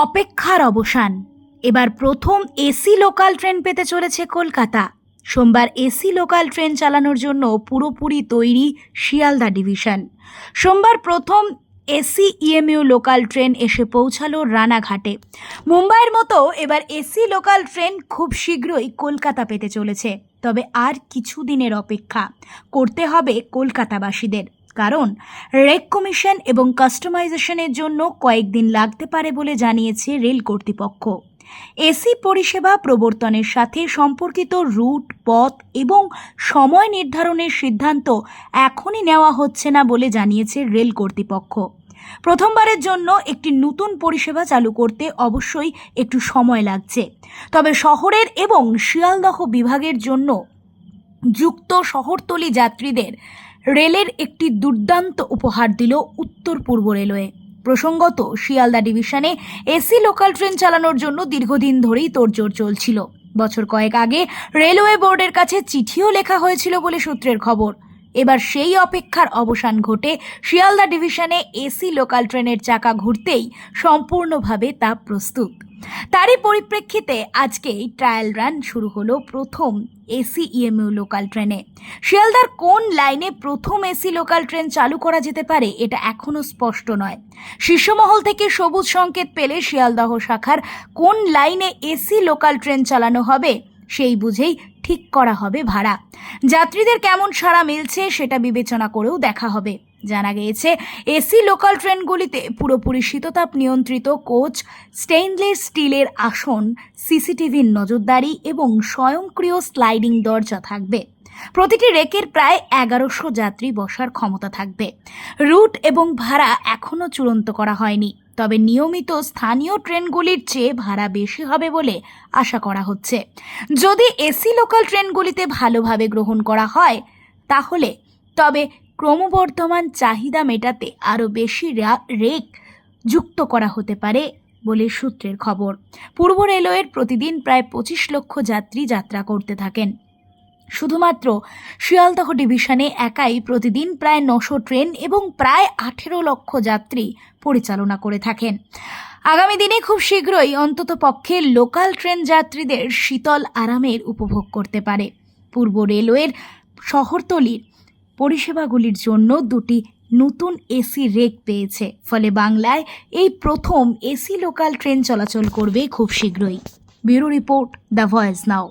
অপেক্ষার অবসান। এবার প্রথম এসি লোকাল ট্রেন পেতে চলেছে কলকাতা। সোমবার এসি লোকাল ট্রেন চালানোর জন্য পুরোপুরি তৈরি শিয়ালদা ডিভিশন। সোমবার প্রথম এসি ইএমইউ লোকাল ট্রেন এসে পৌঁছালো রানাঘাটে। মুম্বাইয়ের মতো এবার এসি লোকাল ট্রেন খুব শীঘ্রই কলকাতা পেতে চলেছে। তবে আর কিছুদিনের অপেক্ষা করতে হবে কলকাতাবাসীদের, কারণ রেক কমিশন এবং কাস্টমাইজেশনের জন্য কয়েকদিন লাগতে পারে বলে জানিয়েছে রেল কর্তৃপক্ষ। এসি পরিষেবা প্রবর্তনের সাথে সম্পর্কিত রুট, পথ এবং সময় নির্ধারণের সিদ্ধান্ত এখনই নেওয়া হচ্ছে না বলে জানিয়েছে রেল কর্তৃপক্ষ। প্রথমবারের জন্য একটি নতুন পরিষেবা চালু করতে অবশ্যই একটু সময় লাগছে, তবে শহরের এবং শিয়ালদহ বিভাগের জন্য যুক্ত শহরতলি যাত্রীদের রেলের একটি দুর্দান্ত উপহার দিল উত্তর পূর্ব রেলওয়ে। প্রসঙ্গত, শিয়ালদা ডিভিশনে এসি লোকাল ট্রেন চালানোর জন্য দীর্ঘদিন ধরেই তোড়জোড় চলছিল। বছর কয়েক আগে রেলওয়ে বোর্ডের কাছে চিঠিও লেখা হয়েছিল বলে সূত্রের খবর। এবার সেই অপেক্ষার অবসান ঘটে শিয়ালদা ডিভিশনে এসি লোকাল ট্রেনের চাকা ঘুরতেই সম্পূর্ণভাবে তা প্রস্তুত। তারই পরিপ্রেক্ষিতে আজকেই ট্রায়াল রান শুরু হলো প্রথম এসি ইএমইউ লোকাল ট্রেনে। শিয়ালদার কোন লাইনে প্রথম এসি লোকাল ট্রেন চালু করা যেতে পারে এটা এখনও স্পষ্ট নয়। শীর্ষমহল থেকে সবুজ সংকেত পেলে শিয়ালদহ শাখার কোন লাইনে এসি লোকাল ট্রেন চালানো হবে সেই বুঝেই ঠিক করা হবে ভাড়া। যাত্রীদের কেমন সাড়া মিলছে সেটা বিবেচনা করেও দেখা হবে। জানা গিয়েছে, এসি লোকাল ট্রেনগুলিতে পুরোপুরি শীততাপ নিয়ন্ত্রিত কোচ, স্টেইনলেস স্টিলের আসন, সিসিটিভির নজরদারি এবং স্বয়ংক্রিয় স্লাইডিং দরজা থাকবে। প্রতিটি রেকের প্রায় 1100 যাত্রী বসার ক্ষমতা থাকবে। রুট এবং ভাড়া এখনও চূড়ান্ত করা হয়নি, তবে নিয়মিত স্থানীয় ট্রেনগুলির চেয়ে ভাড়া বেশি হবে বলে আশা করা হচ্ছে। যদি এসি লোকাল ট্রেনগুলিতে ভালোভাবে গ্রহণ করা হয় তবে ক্রমবর্ধমান চাহিদা মেটাতে আরও বেশি রেক যুক্ত করা হতে পারে বলে সূত্রের খবর। পূর্ব রেলওয়ের প্রতিদিন প্রায় 25 লক্ষ যাত্রী যাত্রা করতে থাকেন। শুধুমাত্র শিয়ালদহ ডিভিশনে একাই প্রতিদিন প্রায় 900 ট্রেন এবং প্রায় 18 লক্ষ যাত্রী পরিচালনা করে থাকেন। আগামী দিনে খুব শীঘ্রই অন্তত পক্ষে লোকাল ট্রেন যাত্রীদের শীতল আরামের উপভোগ করতে পারে। পূর্ব রেলওয়ের শহরতলির পরিষেবাগুলির জন্য 2টি নতুন এসি রেক পেয়েছে, ফলে বাংলায় এই প্রথম এসি লোকাল ট্রেন চলাচল করবে খুব শীঘ্রই। Bureau report, the voice now.